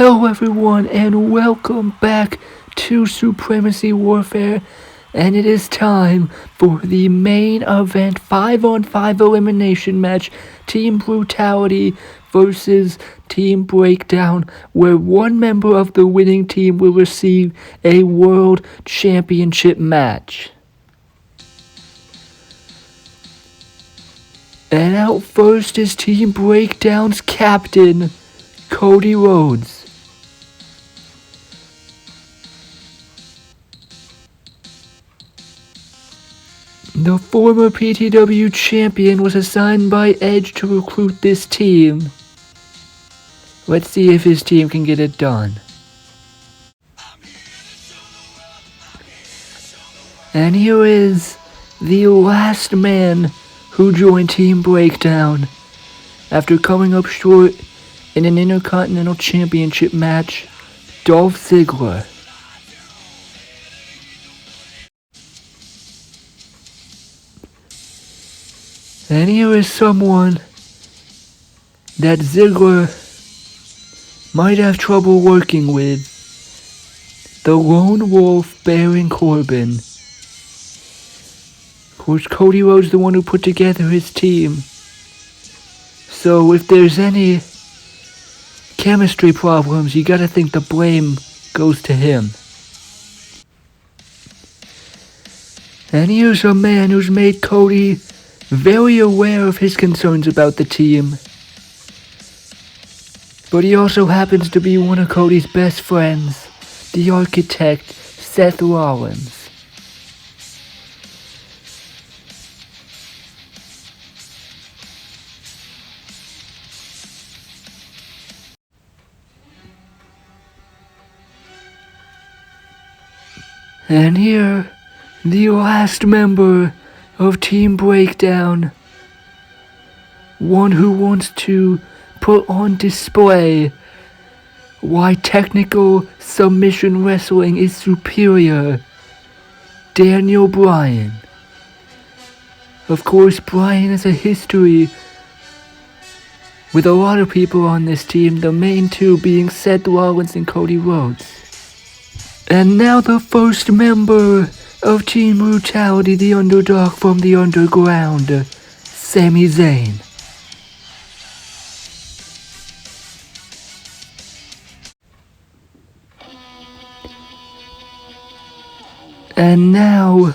Hello everyone and welcome back to Supremacy Warfare, and it is time for the main event 5-on-5 elimination match, Team Brutality versus Team Breakdown, where one member of the winning team will receive a World Championship match. And out first is Team Breakdown's captain, Cody Rhodes. The former PTW champion was assigned by Edge to recruit this team. Let's see if his team can get it done. And here is the last man who joined Team Breakdown after coming up short in an Intercontinental Championship match, Dolph Ziggler. And here is someone that Ziggler might have trouble working with, the Lone Wolf, Baron Corbin. Of course, Cody Rhodes is the one who put together his team. So if there's any chemistry problems, you gotta think the blame goes to him. And here's a man who's made Cody very aware of his concerns about the team. But he also happens to be one of Cody's best friends, the architect, Seth Rollins. And here, the last member of Team Breakdown, one who wants to put on display why technical submission wrestling is superior, Bryan. Of course, Bryan has a history with a lot of people on this team, the main two being Seth Rollins and Cody Rhodes. And now the first member of Team Brutality, the underdog from the underground, Sami Zayn. And now,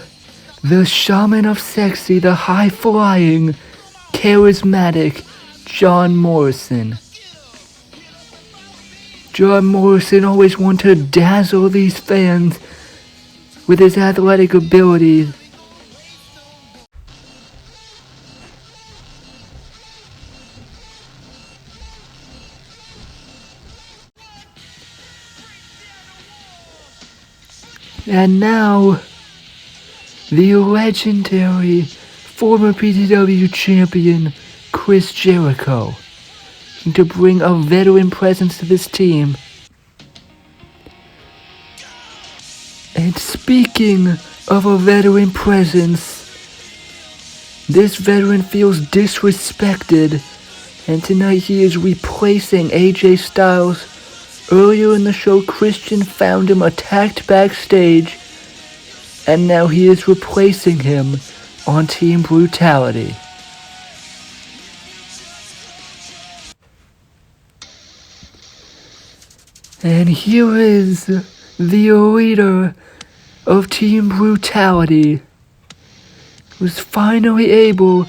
the shaman of sexy, the high-flying, charismatic John Morrison. John Morrison always wanted to dazzle these fans with his athletic abilities. And now, the legendary former PTW champion, Chris Jericho, to bring a veteran presence to this team. And speaking of a veteran presence, this veteran feels disrespected, and tonight he is replacing AJ Styles. Earlier in the show, Christian found him attacked backstage, and now he is replacing him on Team Brutality. And here is the leader of Team Brutality, who's finally able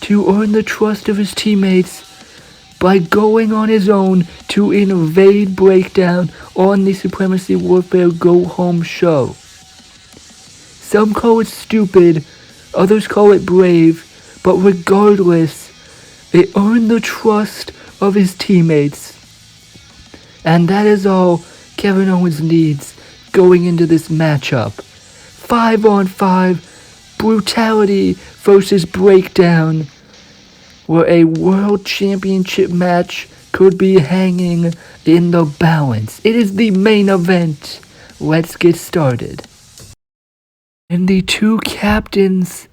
to earn the trust of his teammates by going on his own to invade Breakdown on the Supremacy Warfare Go Home show. Some call it stupid, others call it brave, but regardless, it earned the trust of his teammates. And that is all Kevin Owens needs going into this matchup. 5-on-5, Brutality versus Breakdown, where a World Championship match could be hanging in the balance. It is the main event. Let's get started. And the two captains,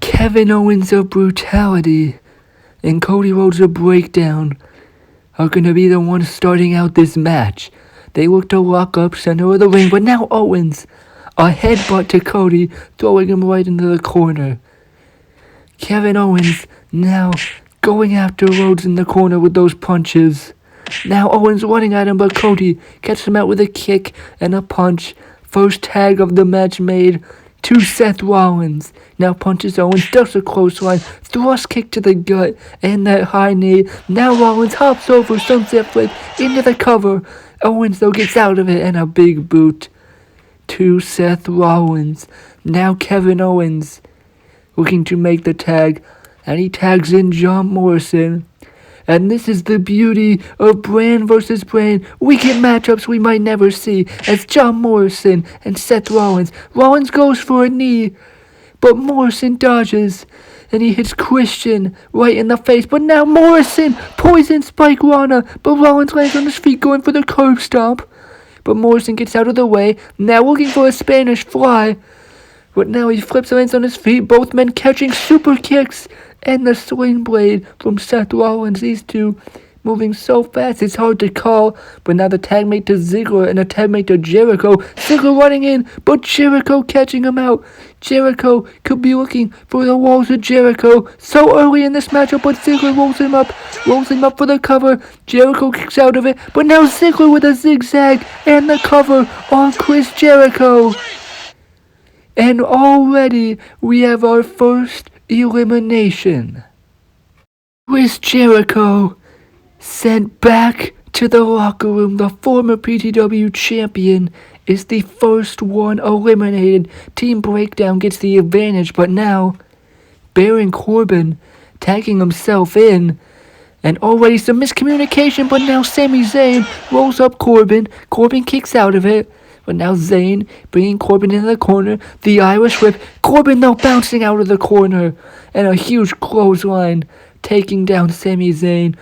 Kevin Owens of Brutality and Cody Rhodes of Breakdown, are gonna be the ones starting out this match. They look to lock up center of the ring, but now Owens, a headbutt to Cody, throwing him right into the corner. Kevin Owens now going after Rhodes in the corner with those punches. Now Owens running at him, but Cody gets him out with a kick and a punch. First tag of the match made to Seth Rollins. Now punches Owens, does a clothesline, thrust kick to the gut, and that high knee. Now Rollins hops over sunset flip into the cover. Owens though gets out of it, and a big boot to Seth Rollins. Now Kevin Owens looking to make the tag, and he tags in John Morrison. And this is the beauty of Bryan versus Bryan. We get matchups we might never see, as John Morrison and Seth Rollins. Rollins goes for a knee, but Morrison dodges, and he hits Christian right in the face. But now Morrison poison spike Rana, but Rollins lands on his feet going for the curb stomp. But Morrison gets out of the way, now looking for a Spanish fly. But now he flips and lands on his feet, both men catching super kicks. And the swing blade from Seth Rollins. These two moving so fast it's hard to call. But now the tag mate to Ziggler and a tag mate to Jericho. Ziggler running in, but Jericho catching him out. Jericho could be looking for the walls of Jericho so early in this matchup, but Ziggler rolls him up for the cover. Jericho kicks out of it, but now Ziggler with a zigzag and the cover on Chris Jericho. And already we have our first elimination. Chris Jericho sent back to the locker room. The former PTW champion is the first one eliminated. Team Breakdown gets the advantage, but now Baron Corbin tagging himself in. And already some miscommunication, but now Sami Zayn rolls up Corbin. Corbin kicks out of it. But now Zayn bringing Corbin into the corner. The Irish whip. Corbin now bouncing out of the corner. And a huge clothesline taking down Sami Zayn.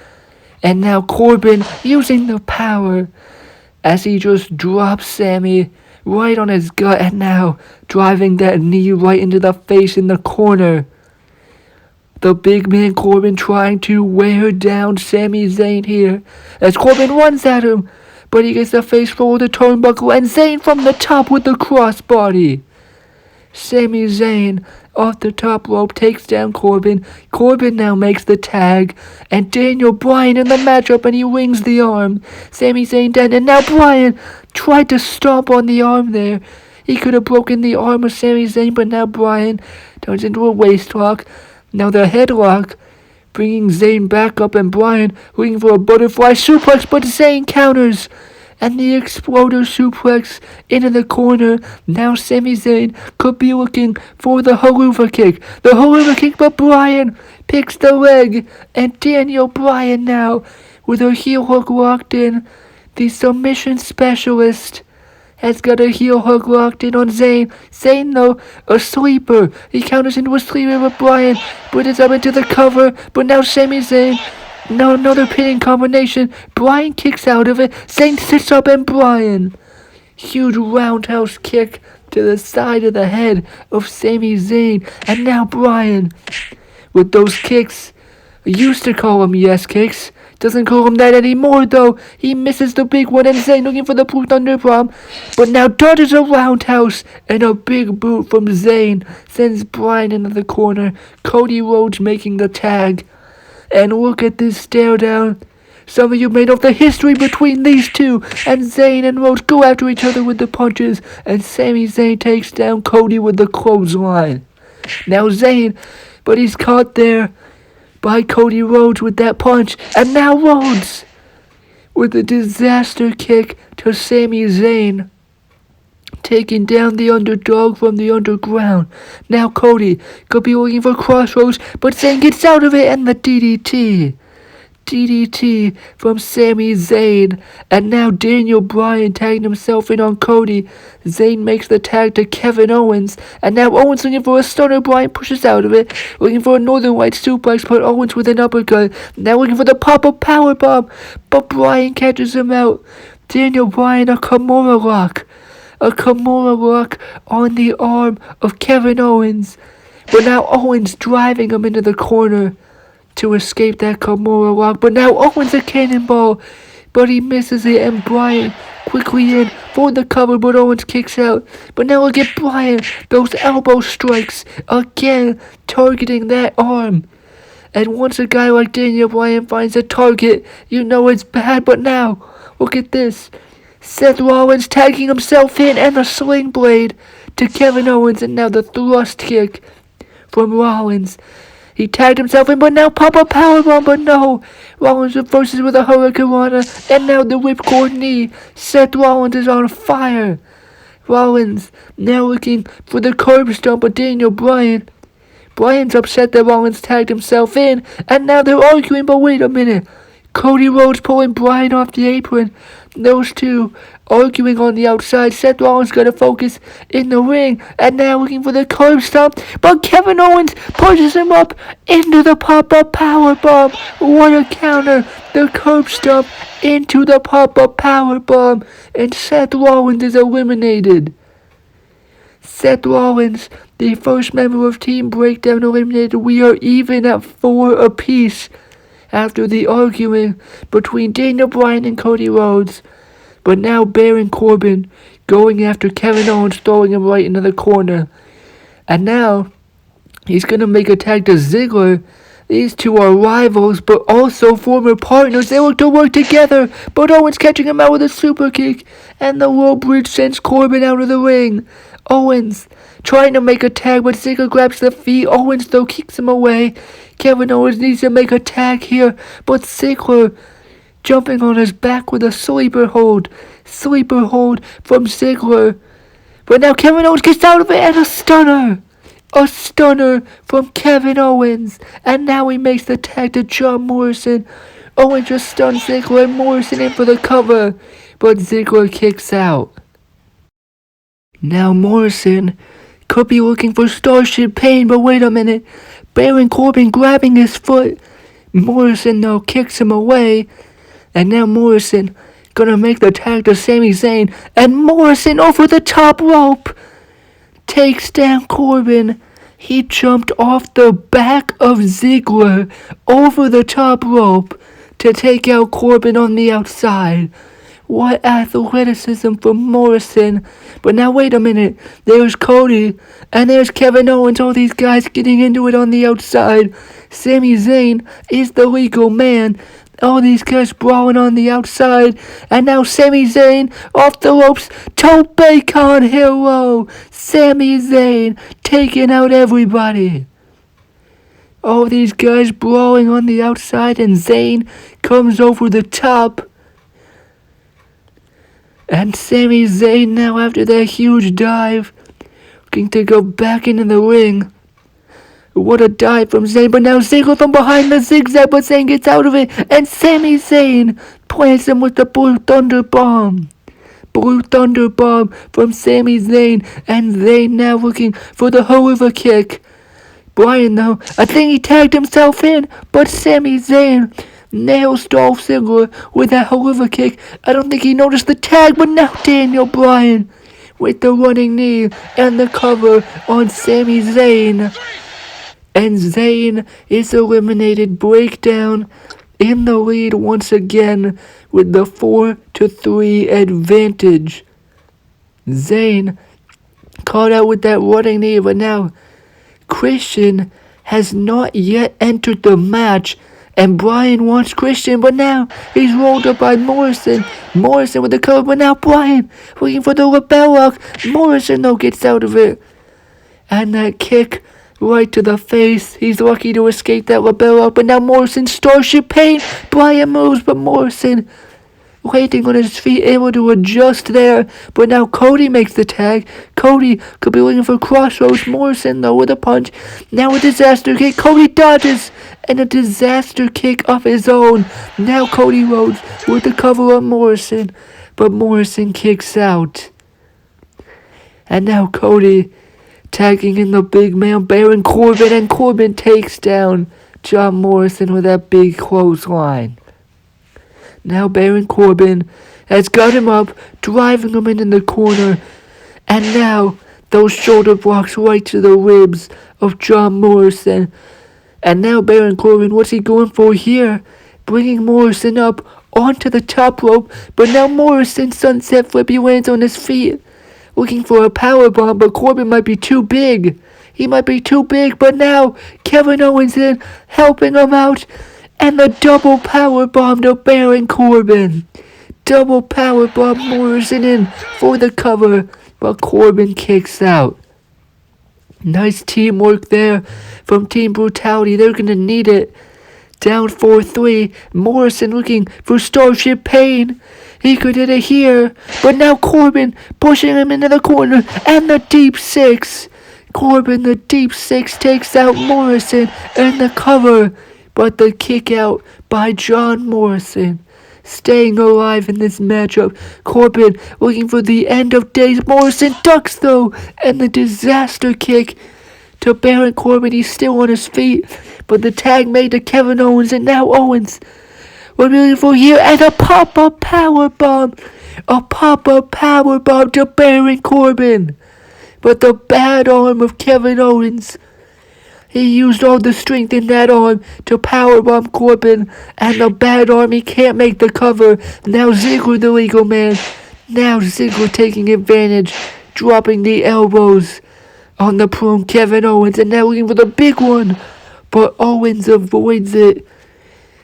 And now Corbin using the power as he just drops Sami right on his gut. And now driving that knee right into the face in the corner. The big man Corbin trying to wear down Sami Zayn here. As Corbin runs at him. But he gets the face full of the turnbuckle, and Zayn from the top with the crossbody. Sami Zayn off the top rope takes down Corbin. Corbin now makes the tag, and Daniel Bryan in the matchup, and he wings the arm. Sami Zayn dead, and now Bryan tried to stomp on the arm there. He could have broken the arm of Sami Zayn, but now Bryan turns into a waist lock. Now the headlock, bringing Zayn back up, and Bryan looking for a butterfly suplex, but Zayn counters. And the exploder suplex into the corner. Now Sami Zayn could be looking for the haluva kick. The haluva kick, but Bryan picks the leg. And Daniel Bryan now with her heel hook locked in. The submission specialist has got a heel hook locked in on Zayn. Zayn, though, a sleeper. He counters into a sleeper with Bryan. But it's up into the cover. But now Sami Zayn. Now another pinning combination. Bryan kicks out of it. Zayn sits up, and Bryan. Huge roundhouse kick to the side of the head of Sami Zayn. And now Bryan with those kicks. Used to call them yes kicks. Doesn't call him that anymore, though. He misses the big one, and Zayn looking for the Blue Thunder Bomb. But now dodges a roundhouse, and a big boot from Zayn sends Bryan into the corner. Cody Rhodes making the tag. And look at this stare down. Some of you may know the history between these two. And Zayn and Rhodes go after each other with the punches. And Sami Zayn takes down Cody with the clothesline. Now Zayn, but he's caught there by Cody Rhodes with that punch. And now Rhodes with a disaster kick to Sami Zayn, taking down the underdog from the underground. Now Cody could be looking for Crossroads, but Zayn gets out of it, and the DDT. DDT from Sami Zayn. And now Daniel Bryan tagging himself in on Cody. Zayn makes the tag to Kevin Owens. And now Owens looking for a stunner. Bryan pushes out of it. Looking for a Northern Light suplex, but Owens with an uppercut. Now looking for the pop-up powerbomb, but Bryan catches him out. Daniel Bryan, a Kimura lock. A Kimura lock on the arm of Kevin Owens. But now Owens driving him into the corner. to escape that Kimura lock. But now Owens a cannonball, but he misses it, and Bryan quickly in for the cover, but Owens kicks out. But now look at Bryan, those elbow strikes again, targeting that arm. And once a guy like Daniel Bryan finds a target, you know it's bad. But now, look at this. Seth Rollins tagging himself in, and the sling blade to Kevin Owens, and now the thrust kick from Rollins. He tagged himself in, but now pop-up powerbomb, but no. Rollins reverses with a hurricanrana, and now the whipcord knee. Seth Rollins is on fire. Rollins now looking for the curb stomp, but Daniel Bryan. Bryan's upset that Rollins tagged himself in, and now they're arguing, but wait a minute. Cody Rhodes pulling Bryan off the apron. Those two arguing on the outside. Seth Rollins got to focus in the ring, and now looking for the curb stomp, but Kevin Owens pushes him up into the pop-up powerbomb. What a counter. The curb stomp into the pop-up powerbomb, and Seth Rollins is eliminated. Seth Rollins, the first member of Team Breakdown, eliminated. We are even at 4 apiece after the argument between Daniel Bryan and Cody Rhodes. But now Baron Corbin going after Kevin Owens, throwing him right into the corner. And now he's going to make a tag to Ziggler. These two are rivals, but also former partners. They look to work together, but Owens catching him out with a super kick, and the low bridge sends Corbin out of the ring. Owens trying to make a tag, but Ziggler grabs the feet. Owens, though, kicks him away. Kevin Owens needs to make a tag here, but Ziggler jumping on his back with a sleeper hold. Sleeper hold from Ziggler. But now Kevin Owens gets out of it, and a stunner. A stunner from Kevin Owens. And now he makes the tag to John Morrison. Owens just stuns Ziggler, and Morrison in for the cover. But Ziggler kicks out. Now Morrison could be looking for Starship Pain, but wait a minute. Baron Corbin grabbing his foot. Morrison though kicks him away. And now Morrison gonna make the tag to Sami Zayn. And Morrison over the top rope takes down Corbin. He jumped off the back of Ziggler over the top rope to take out Corbin on the outside. What athleticism from Morrison. But now wait a minute. There's Cody. And there's Kevin Owens. All these guys getting into it on the outside. Sami Zayn is the legal man. All these guys brawling on the outside. And now Sami Zayn off the ropes. Tope Con Hero. Sami Zayn taking out everybody. All these guys brawling on the outside. And Zayn comes over the top. And Sami Zayn now, after that huge dive, looking to go back into the ring. What a dive from Zayn, but now Ziggler from behind the zigzag, but Zayn gets out of it, and Sami Zayn plants him with the Blue Thunder Bomb. Blue Thunder Bomb from Sami Zayn, and Zayn now looking for the Hoover kick. Bryan though, I think he tagged himself in, but Sami Zayn nails Dolph Ziggler with that Hoover kick. I don't think he noticed the tag, but now Daniel Bryan with the running knee and the cover on Sami Zayn. And Zayn is eliminated. Breakdown in the lead once again with the 4-3 advantage. Zayn caught out with that running knee, but now Christian has not yet entered the match. And Bryan wants Christian, but now he's rolled up by Morrison. Morrison with the cover, but now Bryan looking for the lapel lock. Morrison though gets out of it. And that kick right to the face. He's lucky to escape that lapel lock, but now Morrison Starship Pain. Bryan moves, but Morrison waiting on his feet, able to adjust there. But now Cody makes the tag. Cody could be looking for Crossroads. Morrison though with a punch. Now a disaster kick. Cody dodges. And a disaster kick of his own. Now Cody Rhodes with the cover on Morrison. But Morrison kicks out. And now Cody tagging in the big man Baron Corbin. And Corbin takes down John Morrison with that big clothesline. Now Baron Corbin has got him up, driving him into the corner. And now those shoulder blocks right to the ribs of John Morrison. And now Baron Corbin, what's he going for here? Bringing Morrison up onto the top rope, but now Morrison sunset flip, he lands on his feet. Looking for a powerbomb, but Corbin might be too big. He might be too big, but now Kevin Owens in, helping him out. And the double powerbomb to Baron Corbin. Double powerbomb, Morrison in for the cover, but Corbin kicks out. Nice teamwork there from Team Brutality. They're going to need it. Down 4-3. Morrison looking for Starship Pain. He could hit it here. But now Corbin pushing him into the corner. And the deep six. Corbin, the deep six, takes out Morrison and the cover. But the kick out by John Morrison. Staying alive in this matchup. Corbin looking for the end of days. Morrison ducks though. And the disaster kick to Baron Corbin. He's still on his feet. But the tag made to Kevin Owens. And now Owens. We're looking for here. And a pop-up powerbomb. A pop-up powerbomb to Baron Corbin. But the bad arm of Kevin Owens. He used all the strength in that arm to powerbomb Corbin. And the bad arm, he can't make the cover. Now Ziggler, the legal man. Now Ziggler taking advantage. Dropping the elbows on the prone Kevin Owens. And now looking for the big one. But Owens avoids it.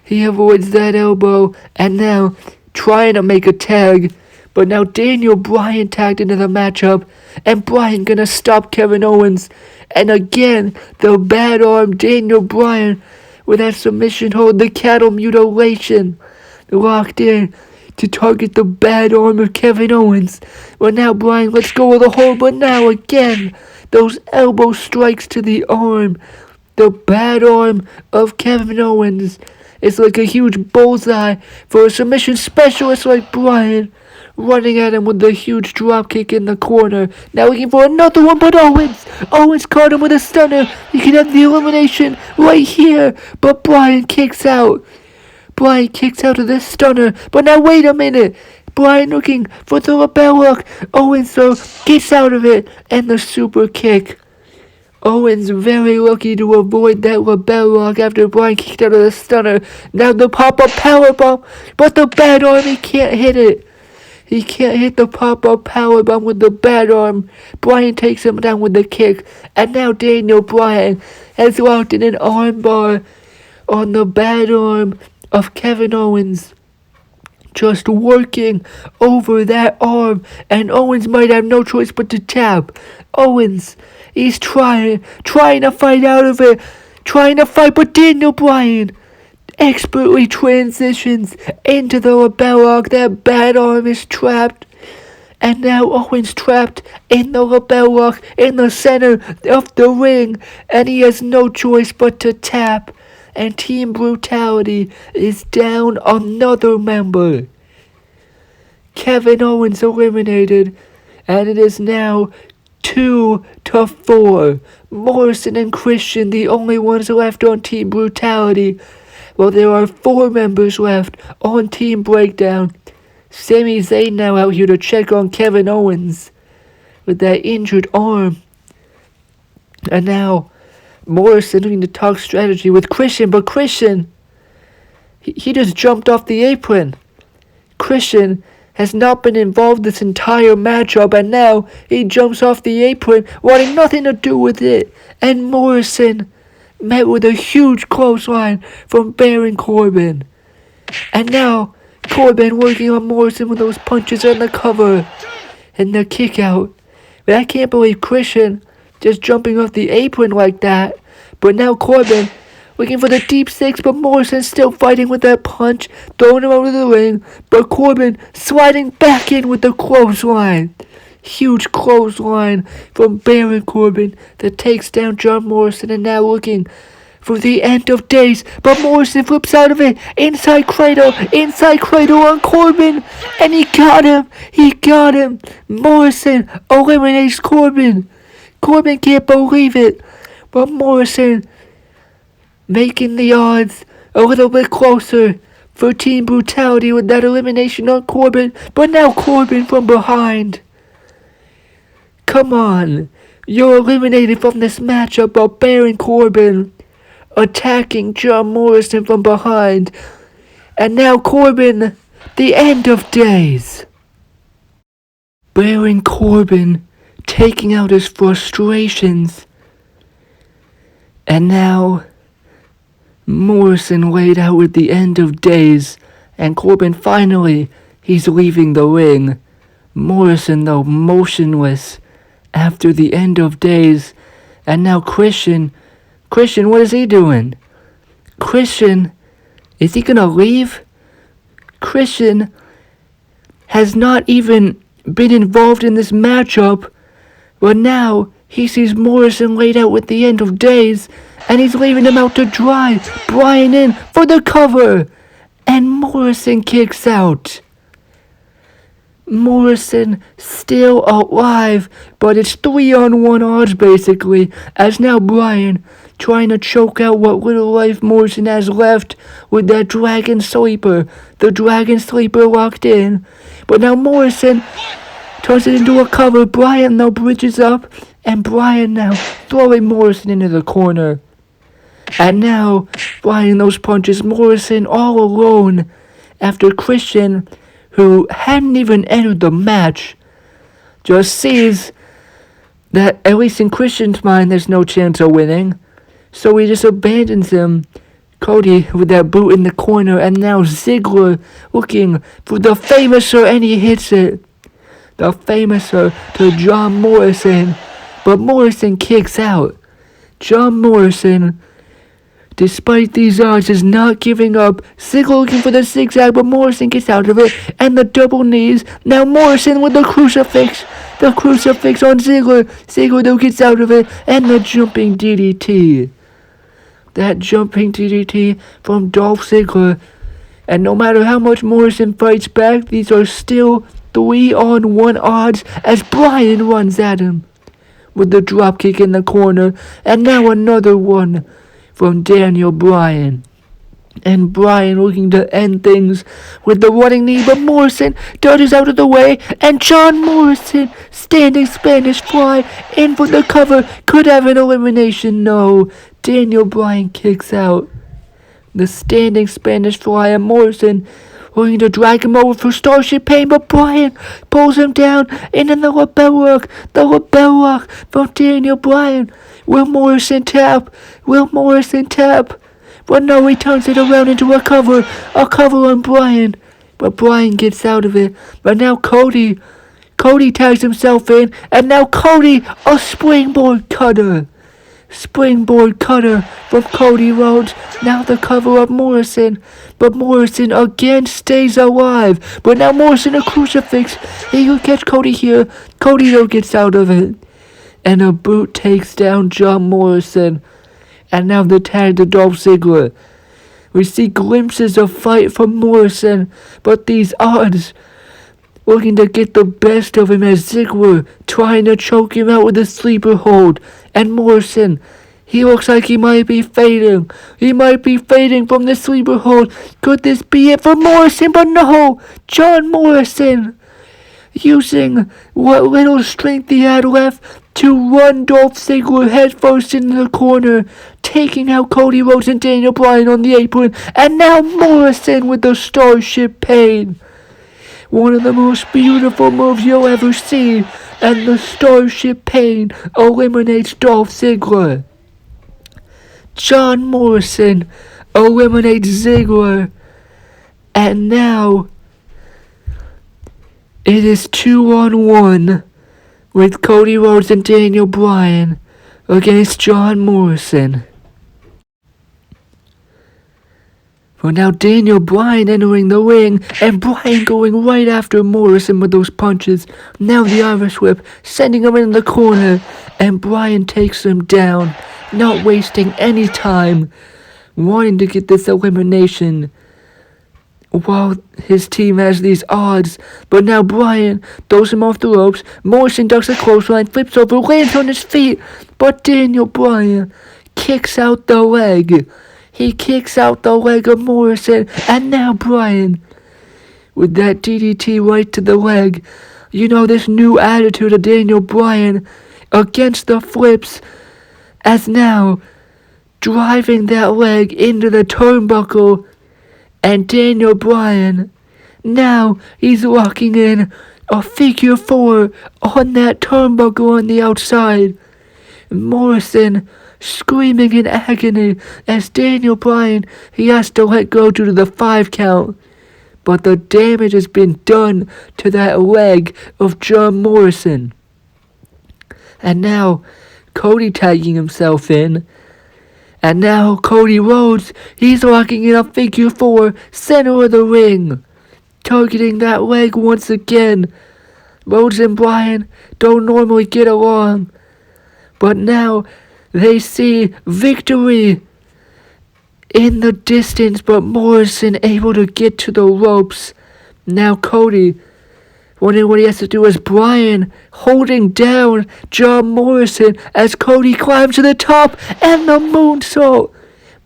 He avoids that elbow. And now trying to make a tag. But now Daniel Bryan tagged into the matchup. And Bryan gonna stop Kevin Owens. And again, the bad arm Daniel Bryan with that submission hold, the cattle mutilation locked in to target the bad arm of Kevin Owens. Well, now Bryan lets go of the hold, but now again, those elbow strikes to the arm. The bad arm of Kevin Owens is like a huge bullseye for a submission specialist like Bryan. Running at him with the huge dropkick in the corner. Now looking for another one, but Owens caught him with a stunner. He can have the elimination right here. But Bryan kicks out. Bryan kicks out of this stunner. But now wait a minute. Bryan looking for the lapel lock. Owens though gets out of it. And the super kick. Owens very lucky to avoid that lapel lock after Bryan kicked out of the stunner. Now the pop-up powerbomb. But the bad arm, he can't hit it. He can't hit the pop-up powerbomb with the bad arm. Bryan takes him down with the kick. And now Daniel Bryan has locked in an armbar on the bad arm of Kevin Owens. Just working over that arm. And Owens might have no choice but to tap. Owens, he's trying to fight out of it. Trying to fight, but Daniel Bryan expertly transitions into the lapel lock. That bad arm is trapped. And now Owens trapped in the lapel lock in the center of the ring. And he has no choice but to tap. And Team Brutality is down another member. Kevin Owens eliminated. And it is now 2-4. Morrison and Christian, the only ones left on Team Brutality. Well, there are 4 members left on Team Breakdown. Sami Zayn now out here to check on Kevin Owens with that injured arm. And now Morrison looking to talk strategy with Christian, but Christian, he just jumped off the apron. Christian has not been involved this entire matchup, and now he jumps off the apron, wanting nothing to do with it. And Morrison met with a huge clothesline from Baron Corbin. And now Corbin working on Morrison with those punches and the cover and the kick out. But I can't believe Christian just jumping off the apron like that. But now Corbin looking for the deep six, but Morrison still fighting with that punch, throwing him out of the ring. But Corbin sliding back in with the clothesline. Huge clothesline from Baron Corbin that takes down John Morrison, and now looking for the end of days. But Morrison flips out of it. Inside cradle on Corbin. And he got him. Morrison eliminates Corbin. Corbin can't believe it. But Morrison making the odds a little bit closer for Team Brutality with that elimination on Corbin. But now Corbin from behind. Come on. You're eliminated from this matchup by Baron Corbin. attacking John Morrison from behind. And now Corbin, the end of days. Baron Corbin taking out his frustrations. And now Morrison laid out with the end of days. And Corbin finally, he's leaving the ring. Morrison, though, motionless after the end of days. And now Christian, what is he doing? Christian, is he gonna leave? Christian has not even been involved in this matchup, but now he sees Morrison laid out with the end of days, and he's leaving him out to dry. Bryan in for the cover, and Morrison kicks out. Morrison still alive, but it's 3-on-1 odds basically, as now Bryan trying to choke out what little life Morrison has left with that Dragon Sleeper. The Dragon Sleeper locked in, but now Morrison turns it into a cover. Bryan now bridges up, and Bryan now throwing Morrison into the corner. And now Bryan those punches, Morrison all alone after Christian, who hadn't even entered the match, just sees that, at least in Christian's mind, there's no chance of winning. So he just abandons him. Cody with that boot in the corner, and now Ziggler looking for the Famouser, and he hits it. The Famouser to John Morrison, but Morrison kicks out. John Morrison, despite these odds, is not giving up. Ziggler looking for the zigzag, but Morrison gets out of it. And the double knees. Now Morrison with the crucifix. The crucifix on Ziggler. Ziggler though gets out of it. And the jumping DDT. That jumping DDT from Dolph Ziggler. And no matter how much Morrison fights back, these are still 3-on-1 odds as Bryan runs at him with the dropkick in the corner. And now another one from Daniel Bryan. And Bryan looking to end things with the running knee, but Morrison dodges out of the way, and John Morrison, standing Spanish Fly, in for the cover, could have an elimination. No, Daniel Bryan kicks out. The standing Spanish Fly, and Morrison looking to drag him over for Starship Pain, but Bryan pulls him down, and then the lapel lock from Daniel Bryan. Will Morrison tap? But no, he turns it around into a cover on Bryan. But Bryan gets out of it. But now Cody tags himself in, and now Cody, a springboard cutter from Cody Rhodes. Now the cover of Morrison, but Morrison again stays alive. But now Morrison a crucifix. He will catch Cody here. Cody though gets out of it, and a boot takes down John Morrison. And now the tag to Dolph Ziggler. We see glimpses of fight from Morrison, but these odds looking to get the best of him as Ziggler trying to choke him out with a sleeper hold. And Morrison, he looks like he might be fading. He might be fading from the sleeper hold. Could this be it for Morrison? But no, John Morrison, using what little strength he had left to run Dolph Ziggler headfirst into the corner, taking out Cody Rhodes and Daniel Bryan on the apron. And now Morrison with the Starship Pain. One of the most beautiful moves you'll ever see. And the Starship Pain eliminates Dolph Ziggler. John Morrison eliminates Ziggler. And now it is 2-on-1 with Cody Rhodes and Daniel Bryan against John Morrison. Well, now Daniel Bryan entering the ring, and Bryan going right after Morrison with those punches. Now the Irish Whip, sending him in the corner, and Bryan takes him down, not wasting any time, wanting to get this elimination while his team has these odds. But now Bryan throws him off the ropes. Morrison ducks a clothesline, flips over, lands on his feet, but Daniel Bryan kicks out the leg. He kicks out the leg of Morrison, and now Bryan with that DDT right to the leg. You know, this new attitude of Daniel Bryan against the flips, as now driving that leg into the turnbuckle, and Daniel Bryan, now he's locking in a figure 4 on that turnbuckle on the outside. Morrison screaming in agony as Daniel Bryan, he has to let go due to the 5 count. But the damage has been done to that leg of John Morrison. And now Cody tagging himself in. And now Cody Rhodes, he's locking in a figure 4 center of the ring, targeting that leg once again. Rhodes and Bryan don't normally get along, but now they see victory in the distance, but Morrison able to get to the ropes. Now Cody, wondering what he has to do as Bryan holding down John Morrison as Cody climbs to the top, and the moonsault.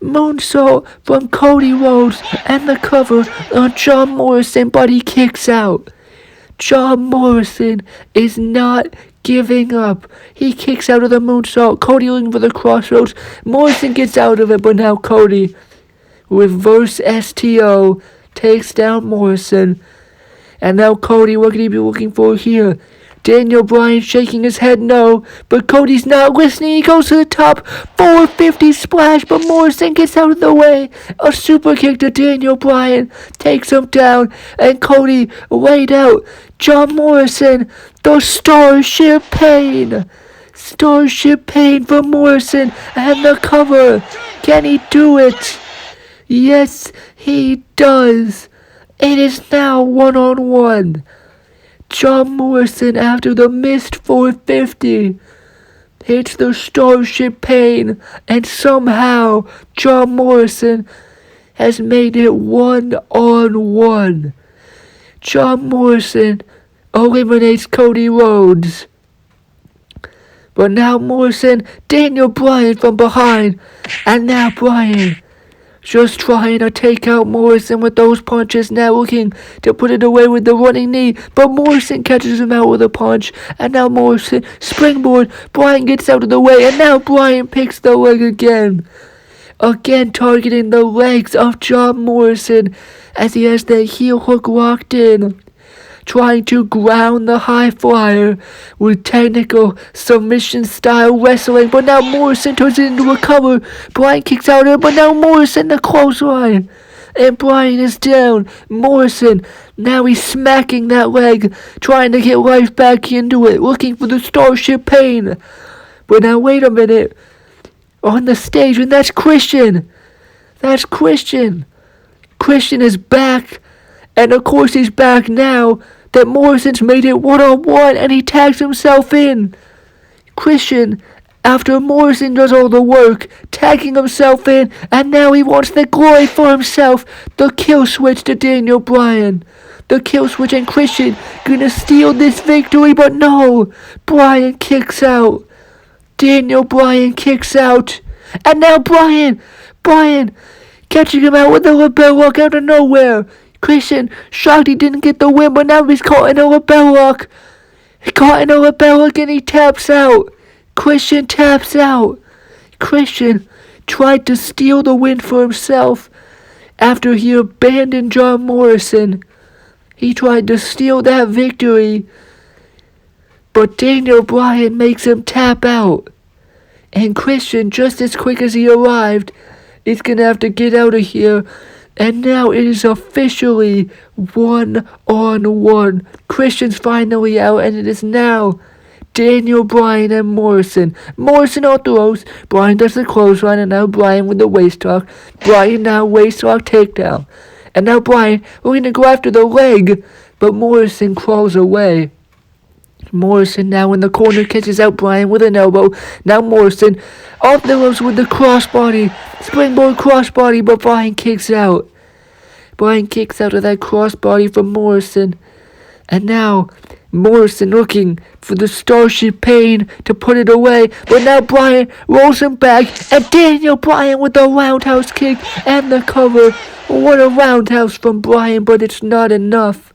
Moonsault from Cody Rhodes and the cover on John Morrison, but he kicks out. John Morrison is not giving up. He kicks out of the moonsault. Cody looking for the crossroads. Morrison gets out of it, but now Cody, reverse STO, takes down Morrison. And now Cody, what could he be looking for here? Daniel Bryan shaking his head no, but Cody's not listening. He goes to the top, 450 splash, but Morrison gets out of the way. A super kick to Daniel Bryan takes him down, and Cody laid out John Morrison, the Starship Pain. Starship Pain for Morrison, and the cover. Can he do it? Yes, he does. It is now 1-on-1. John Morrison, after the missed 450, hits the Starship Pain, and somehow John Morrison has made it 1-on-1. John Morrison eliminates Cody Rhodes. But now Morrison, Daniel Bryan from behind, and now Bryan just trying to take out Morrison with those punches, now looking to put it away with the running knee, but Morrison catches him out with a punch, and now Morrison, springboard, Bryan gets out of the way, and now Bryan picks the leg again. Again targeting the legs of John Morrison as he has the heel hook locked in, trying to ground the high flyer with technical submission style wrestling, but now Morrison turns it into a cover. Bryan kicks out of it, but now Morrison the clothesline, and Bryan is down. Morrison, now he's smacking that leg, trying to get life back into it, looking for the Starship Pain. But now wait a minute, on the stage, and that's Christian. That's Christian. Christian is back. And of course he's back now that Morrison's made it 1-on-1, and he tags himself in. Christian, after Morrison does all the work, tagging himself in, and now he wants the glory for himself. The kill switch to Daniel Bryan. The kill switch, and Christian gonna steal this victory, but no. Bryan kicks out. Daniel Bryan kicks out. And now Bryan catching him out with a lapel lock out of nowhere. Christian, shocked he didn't get the win, but now he's caught in a lapel lock. He caught in a lapel lock, and he taps out. Christian taps out. Christian tried to steal the win for himself after he abandoned John Morrison. He tried to steal that victory, but Daniel Bryan makes him tap out. And Christian, just as quick as he arrived, is going to have to get out of here. And now it is officially 1-on-1. Christian's finally out, and it is now Daniel Bryan and Morrison. Morrison on throws. Bryan does the clothesline, and now Bryan with the waist lock. Bryan now waist lock takedown. And now Bryan looking to go after the leg, but Morrison crawls away. Morrison now in the corner catches out Bryan with an elbow. Now Morrison off the ropes with the crossbody. Springboard crossbody, but Bryan kicks out. Bryan kicks out of that crossbody from Morrison. And now Morrison looking for the Starship Pain to put it away. But now Bryan rolls him back. And Daniel Bryan with the roundhouse kick and the cover. What a roundhouse from Bryan, but it's not enough.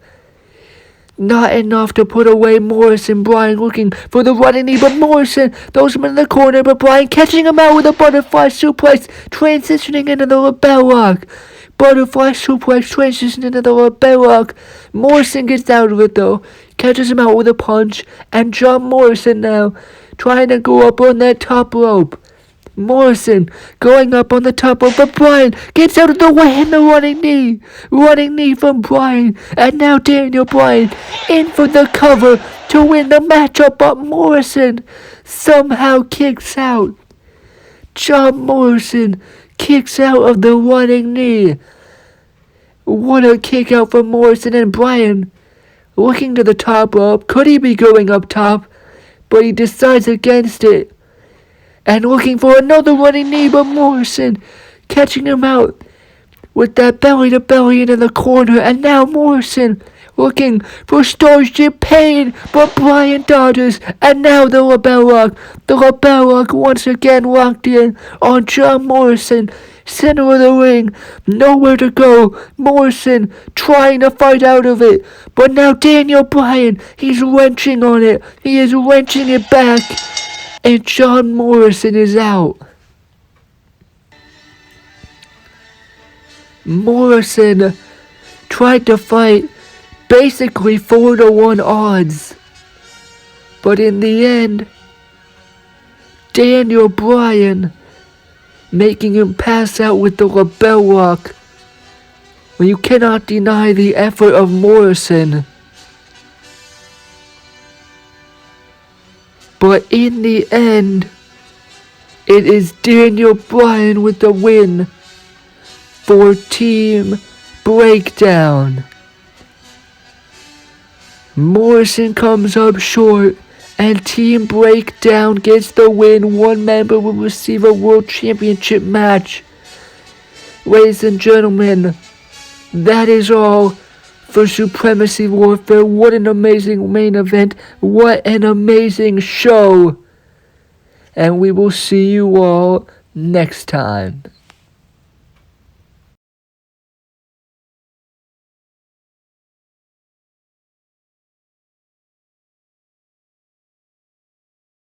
Not enough to put away Morrison. Bryan looking for the running knee, but Morrison throws him in the corner, but Bryan catching him out with a butterfly suplex, transitioning into the lapel lock. Butterfly suplex transitioning into the lapel lock. Morrison gets out of it though, catches him out with a punch, and John Morrison now trying to go up on that top rope. Morrison going up on the top rope, but Bryan gets out of the way in the running knee. Running knee from Bryan, and now Daniel Bryan in for the cover to win the matchup, but Morrison somehow kicks out. John Morrison kicks out of the running knee. What a kick out from Morrison, and Bryan looking to the top rope. Could he be going up top? But he decides against it. And looking for another running knee, but Morrison catching him out with that belly-to-belly into the corner. And now Morrison looking for Starship Pain, but Bryan dodges. And now the lapel lock. The lapel lock once again locked in on John Morrison. Center of the ring, nowhere to go. Morrison trying to fight out of it. But now Daniel Bryan, he's wrenching on it. He is wrenching it back. And John Morrison is out. Morrison tried to fight basically 4-1 odds. But in the end, Daniel Bryan making him pass out with the lapel lock. Well, you cannot deny the effort of Morrison. But in the end, it is Daniel Bryan with the win for Team Breakdown. Morrison comes up short, and Team Breakdown gets the win. One member will receive a World Championship match. Ladies and gentlemen, that is all for Supremacy Warfare. What an amazing main event. What an amazing show. And we will see you all next time.